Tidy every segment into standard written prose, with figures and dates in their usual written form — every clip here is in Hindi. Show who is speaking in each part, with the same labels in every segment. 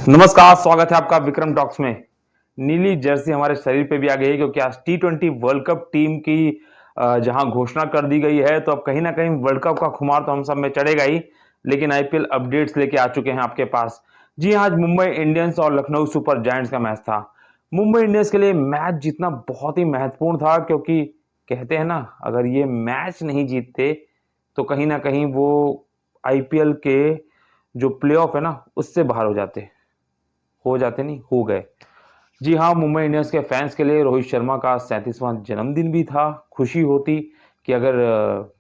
Speaker 1: नमस्कार, स्वागत है आपका विक्रम टॉक्स में। नीली जर्सी हमारे शरीर पे भी आ गई है क्योंकि आज टी20 वर्ल्ड कप टीम की जहां घोषणा कर दी गई है, तो अब कहीं ना कहीं वर्ल्ड कप का खुमार तो हम सब में चढ़ेगा ही। लेकिन आईपीएल अपडेट्स लेके आ चुके हैं आपके पास। जी हाँ, आज मुंबई इंडियंस और लखनऊ सुपर जायंट्स का मैच था। मुंबई इंडियंस के लिए मैच जीतना बहुत ही महत्वपूर्ण था, क्योंकि कहते हैं ना, अगर ये मैच नहीं जीतते तो कहीं ना कहीं वो आईपीएल के जो प्लेऑफ है ना, उससे बाहर हो जाते नहीं, हो गए। जी हाँ, मुंबई इंडियंस के फैंस के लिए रोहित शर्मा का 37वां जन्मदिन भी था। खुशी होती कि अगर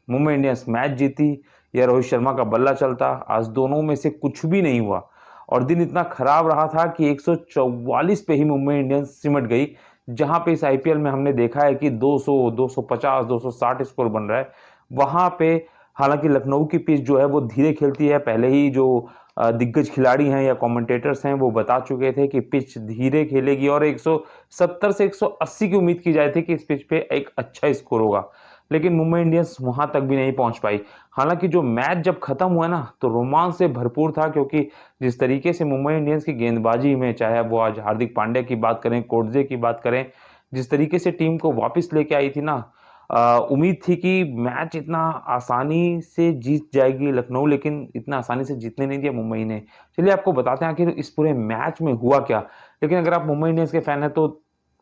Speaker 1: मुंबई इंडियंस मैच जीती या रोहित शर्मा का बल्ला चलता। आज दोनों में से कुछ भी नहीं हुआ और दिन इतना खराब रहा था कि 144 पे ही मुंबई इंडियंस सिमट गई। जहां पे इस आईपीएल में हमने देखा है कि 200, 250, 260 स्कोर बन रहा है, वहां पे हालांकि लखनऊ की पिच जो है वो धीरे खेलती है। पहले ही जो दिग्गज खिलाड़ी हैं या कमेंटेटर्स हैं वो बता चुके थे कि पिच धीरे खेलेगी और 170 से 180 की उम्मीद की जाती थी कि इस पिच पे एक अच्छा स्कोर होगा। लेकिन मुंबई इंडियंस वहां तक भी नहीं पहुंच पाई। हालांकि जो मैच जब खत्म हुआ ना, तो रोमांच से भरपूर था, क्योंकि जिस तरीके से मुंबई इंडियंस की गेंदबाजी में, चाहे वो आज हार्दिक पांड्या की बात करें, कोटजे की बात करें, जिस तरीके से टीम को वापस लेके आई थी ना, उम्मीद थी कि मैच इतना आसानी से जीत जाएगी लखनऊ, लेकिन इतना आसानी से जीतने नहीं दिया मुंबई ने। चलिए आपको बताते हैं आखिर इस पूरे मैच में हुआ क्या। लेकिन अगर आप मुंबई इंडियंस के फैन हैं तो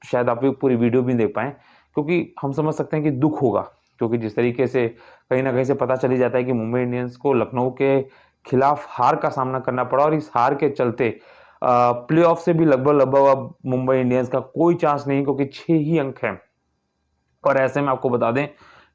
Speaker 1: शायद आप ये पूरी वीडियो भी देख पाएं, क्योंकि हम समझ सकते हैं कि दुख होगा। क्योंकि जिस तरीके से कहीं ना कहीं से पता चली जाता है कि मुंबई इंडियंस को लखनऊ के खिलाफ हार का सामना करना पड़ा, और इस हार के चलते प्लेऑफ से भी लगभग लगभग अब मुंबई इंडियंस का कोई चांस नहीं, क्योंकि 6 ही अंक हैं। और ऐसे में आपको बता दें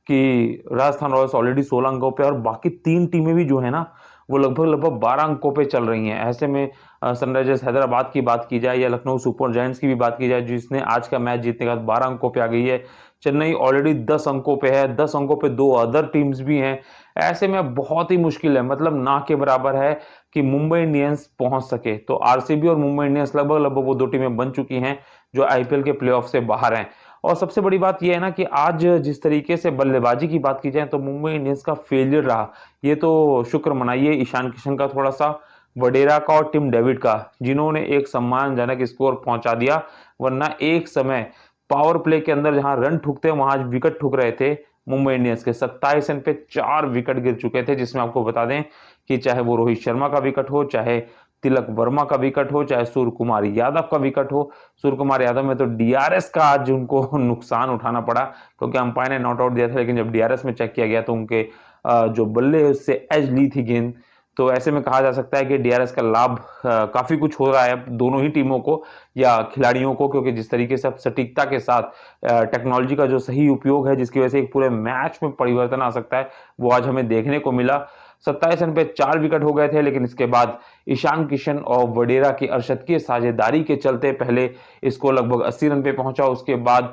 Speaker 1: कि राजस्थान रॉयल्स ऑलरेडी 16 अंकों पे और बाकी 3 टीमें भी जो है ना, वो लगभग लगभग 12 अंकों पे चल रही हैं। ऐसे में सनराइजर्स हैदराबाद की बात की जाए या लखनऊ सुपर जायंट्स की भी बात की जाए, जिसने आज का मैच जीतने के बाद 12 अंकों पे आ गई है। चेन्नई ऑलरेडी 10 अंकों पे है, 10 अंकों पे 2 अदर टीम्स भी हैं। ऐसे में बहुत ही मुश्किल है, मतलब ना के बराबर है कि मुंबई इंडियंस पहुंच सके। तो आरसीबी और मुंबई इंडियंस लगभग लगभग वो 2 टीमें बन चुकी हैं जो आईपीएल के प्लेऑफ से बाहर हैं। और सबसे बड़ी बात यह है ना कि आज जिस तरीके से बल्लेबाजी की बात की जाए तो मुंबई इंडियंस का फेलियर रहा। ये तो शुक्र मनाइए ईशान किशन का, थोड़ा सा वडेरा का और टिम डेविड का, जिन्होंने एक सम्मानजनक स्कोर पहुंचा दिया। वरना एक समय पावर प्ले के अंदर जहां रन ठुकते वहां आज विकेट ठुक रहे थे। मुंबई इंडियंस के 27 रन पे 4 विकेट गिर चुके थे, जिसमें आपको बता दें कि चाहे वो रोहित शर्मा का विकेट हो, चाहे तिलक वर्मा का विकेट हो, चाहे सूर्य कुमार यादव का विकेट हो। सूर्य कुमार यादव में तो डीआरएस का आज उनको नुकसान उठाना पड़ा, क्योंकि अंपायर ने नॉट आउट दिया था, लेकिन जब डीआरएस में चेक किया गया तो उनके जो बल्ले है उससे एज ली थी गेंद। तो ऐसे में कहा जा सकता है कि डीआरएस का लाभ काफी कुछ हो रहा है दोनों ही टीमों को या खिलाड़ियों को, क्योंकि जिस तरीके से अब सटीकता के साथ टेक्नोलॉजी का जो सही उपयोग है, जिसकी वजह से एक पूरे मैच में परिवर्तन आ सकता है, वो आज हमें देखने को मिला। 27 रन पे 4 विकेट हो गए थे, लेकिन इसके बाद ईशान किशन और वडेरा की अर्शदकीय साझेदारी के चलते पहले इसको लगभग 80 रन पे पहुंचा। उसके बाद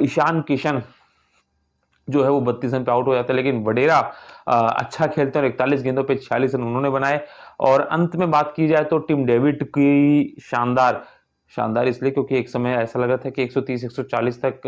Speaker 1: ईशान किशन जो है वो 32 रन पे आउट हो जाता है, लेकिन वडेरा अच्छा खेलते हैं और 41 गेंदों पे 46 रन उन्होंने बनाए। और अंत में बात की जाए तो टिम डेविड की शानदार शानदार इसलिए क्योंकि एक समय ऐसा लगा था कि 130 140 तक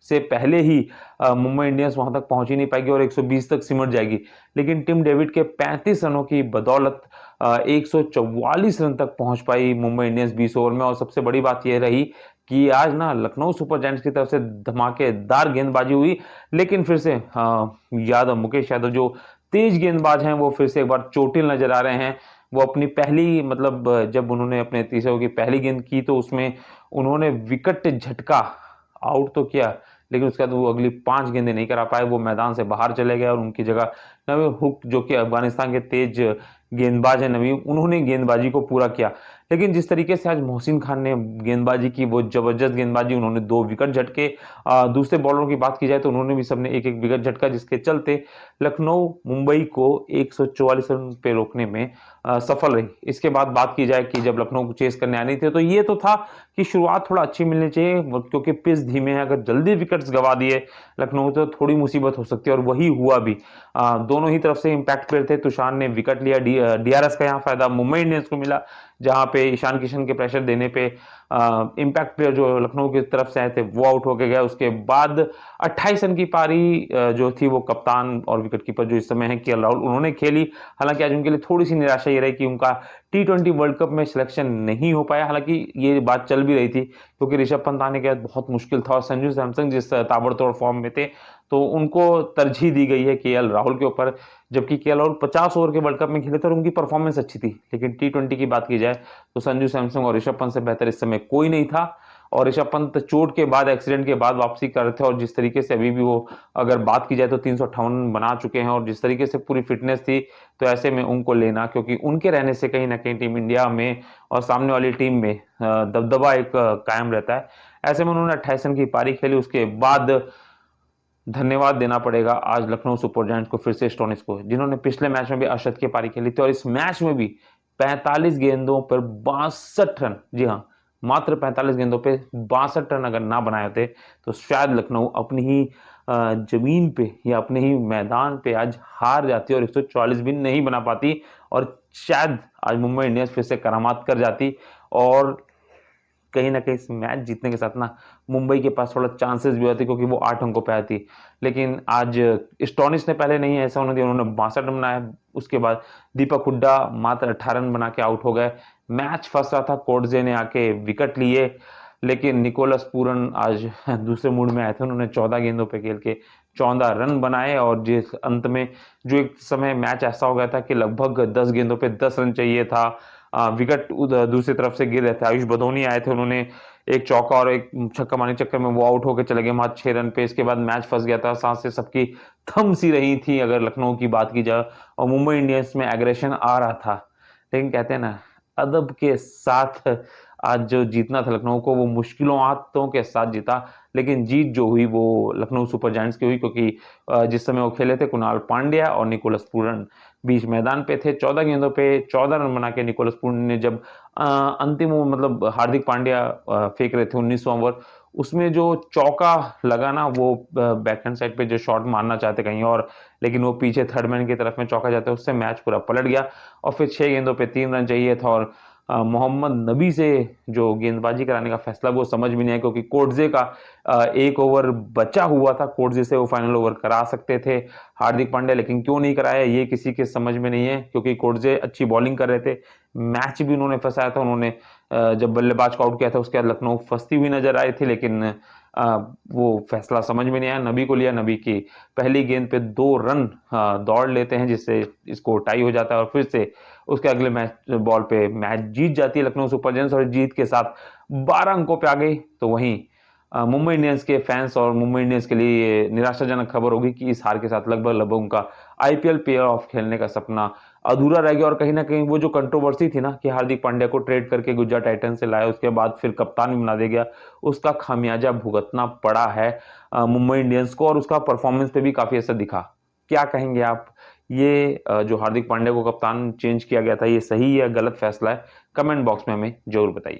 Speaker 1: से पहले ही मुंबई इंडियंस वहां तक पहुंच ही नहीं पाएगी और 120 तक सिमट जाएगी। लेकिन टिम डेविड के 35 रनों की बदौलत 144 रन तक पहुंच पाई मुंबई इंडियंस 20 ओवर में। और सबसे बड़ी बात यह रही कि आज ना लखनऊ सुपर जायंट्स की तरफ से धमाकेदार गेंदबाजी हुई, लेकिन फिर से यादव, मुकेश यादव जो तेज गेंदबाज हैं, वो फिर से एक बार चोटिल नजर आ रहे हैं। वो अपनी पहली, मतलब जब उन्होंने अपने तीसरे ओवर की पहली गेंद की तो उसमें उन्होंने विकेट झटका, आउट तो किया, लेकिन उसके बाद वो अगली 5 गेंदें नहीं करा पाए। वो मैदान से बाहर चले गए और उनकी जगह नवीन हुक, जो कि अफगानिस्तान के तेज गेंदबाज है नवीन, उन्होंने गेंदबाजी को पूरा किया। लेकिन जिस तरीके से आज मोहसिन खान ने गेंदबाजी की, वो जबरदस्त गेंदबाजी, उन्होंने 2 विकेट झटके। दूसरे बॉलरों की बात की जाए तो उन्होंने भी सबने एक एक विकेट झटका, जिसके चलते लखनऊ मुंबई को 144 रन पे रोकने में सफल रही। इसके बाद बात की जाए कि जब लखनऊ को चेस करने आनी थी, तो ये तो था कि शुरुआत थोड़ा अच्छी मिलनी चाहिए, क्योंकि पिच धीमे है। अगर जल्दी विकेट्स गवा दिए लखनऊ तो थोड़ी मुसीबत हो सकती है, और वही हुआ भी। दोनों ही तरफ से इंपैक्ट प्लेयर थे। तुषार ने विकेट लिया, डीआरएस का यहाँ फायदा मुंबई इंडियंस को मिला, जहां पे ईशान किशन के प्रेशर देने पे इम्पैक्ट प्लेयर जो लखनऊ की तरफ से आए थे वो आउट होके गए। उसके बाद 28 रन की पारी जो थी वो कप्तान और विकेटकीपर जो इस समय है केएल राहुल उन्होंने खेली। हालांकि आज उनके लिए थोड़ी सी निराशा ये रही कि उनका टी20 वर्ल्ड कप में सिलेक्शन नहीं हो पाया। हालांकि ये बात चल भी रही थी क्योंकि ऋषभ पंत आने के बाद बहुत मुश्किल था और संजू सैमसन जिस ताबड़तोड़ फॉर्म में थे तो उनको तरजीह दी गई है केएल राहुल के ऊपर। जबकि केएल राहुल 50 ओवर के वर्ल्ड कप में खेले थे और उनकी परफॉर्मेंस अच्छी थी, लेकिन टी20 की बात की जाए तो संजू सैमसन और ऋषभ पंत से बेहतर इस समय कोई नहीं था। और ऋषभ पंत चोट के बाद, एक्सीडेंट के बाद वापसी कर रहे थे और जिस तरीके से अभी भी वो अगर बात की जाए तो 358 बना चुके हैं और जिस तरीके से पूरी फिटनेस थी, तो ऐसे में उनको लेना, क्योंकि उनके रहने से कहीं ना कहीं टीम इंडिया में और सामने वाली टीम में दबदबा एक कायम रहता है। ऐसे में उन्होंने 28 रन की पारी खेली। उसके बाद धन्यवाद देना पड़ेगा आज लखनऊ सुपर जायंट्स को, फिर से स्टोनिस को, जिन्होंने पिछले मैच में भी अर्शद की पारी खेली थी और इस मैच में भी 45 गेंदों पर 62 रन, जी हाँ मात्र 45 गेंदों पे 62 रन अगर ना बनाए होते तो शायद लखनऊ अपनी ही जमीन पे या अपने ही मैदान पे आज हार जाती और 144 भी नहीं बना पाती और शायद आज मुंबई इंडियंस फिर से करामात कर जाती और कहीं ना कहीं इस मैच जीतने के साथ ना मुंबई के पास थोड़ा चांसेस भी होते क्योंकि वो 8 अंकों पे आती। लेकिन आज स्टोनिस ने पहले नहीं ऐसा होने दिया, उन्होंने 62 रन बनाया। उसके बाद दीपक हुड्डा मात्र 18 रन बना के आउट हो गए। मैच फंस रहा था, कोर्टजे ने आके विकेट लिए, लेकिन निकोलस पूरन आज दूसरे मूड में आए थे। उन्होंने 14 गेंदों पे खेल के 14 रन बनाए और जिस अंत में जो एक समय मैच ऐसा हो गया था कि लगभग 10 गेंदों पे 10 रन चाहिए था, विकेट दूसरी तरफ से गिर रहे थे। आयुष बदोनी आए थे, उन्होंने एक चौका और एक छक्का मारने के चक्कर में वो आउट होकर चले गए मात्र 6 रन पे। इसके बाद मैच फंस गया था, सांसें सबकी थम सी रही थी अगर लखनऊ की बात की जाए, और मुंबई इंडियंस में एग्रेशन आ रहा था। लेकिन कहते हैं ना, अदब के साथ आज जो जीतना था लखनऊ को वो मुश्किलों आदतों के साथ जीता, लेकिन जीत जो हुई वो लखनऊ सुपर जायंट्स की हुई, क्योंकि जिस समय वो खेले थे कुणाल पांड्या और निकोलस पूरन बीच मैदान पे थे। 14 गेंदों पे 14 रन बना के निकोलस पूरन ने जब अंतिम मतलब हार्दिक पांड्या फेंक रहे थे 19वां ओवर, उसमें जो चौका लगा ना, वो बैकहैंड साइड पे जो शॉट मारना चाहते कहीं और, लेकिन वो पीछे थर्ड मैन की तरफ में चौका जाता है, उससे मैच पूरा पलट गया और फिर 6 गेंदों पे 3 रन चाहिए था। और मोहम्मद नबी से जो गेंदबाजी कराने का फैसला वो समझ में नहीं आया, क्योंकि कोटजे का एक ओवर बचा हुआ था, कोटजे से वो फाइनल ओवर करा सकते थे हार्दिक पांड्या, लेकिन क्यों नहीं कराया ये किसी के समझ में नहीं है, क्योंकि कोटजे अच्छी बॉलिंग कर रहे थे। मैच भी उन्होंने फंसाया था, उन्होंने जब बल्लेबाज को आउट किया था उसके बाद लखनऊ फंसती हुई नजर आई थी, लेकिन वो फैसला समझ में नहीं आया। नबी को लिया, नबी की पहली गेंद पे 2 रन दौड़ लेते हैं जिससे इसको टाई हो जाता है और फिर से उसके अगले मैच बॉल पे मैच जीत जाती है लखनऊ सुपर जायंट्स और जीत के साथ 12 अंकों पे आ गई। तो वहीं मुंबई इंडियंस के फैंस और मुंबई इंडियंस के लिए निराशाजनक खबर होगी कि इस हार के साथ लगभग उनका आईपीएल प्लेयर ऑफ खेलने का सपना अधूरा रह गया। और कहीं ना कहीं वो जो कंट्रोवर्सी थी ना कि हार्दिक पांड्या को ट्रेड करके गुजरात टाइटंस से लाया, उसके बाद फिर कप्तान भी बना दिया गया, उसका खामियाजा भुगतना पड़ा है मुंबई इंडियंस को और उसका परफॉर्मेंस पे भी काफी असर दिखा। क्या कहेंगे आप? ये जो हार्दिक पांड्या को कप्तान चेंज किया गया था, ये सही या गलत फैसला है? कमेंट बॉक्स में हमें जरूर बताइए।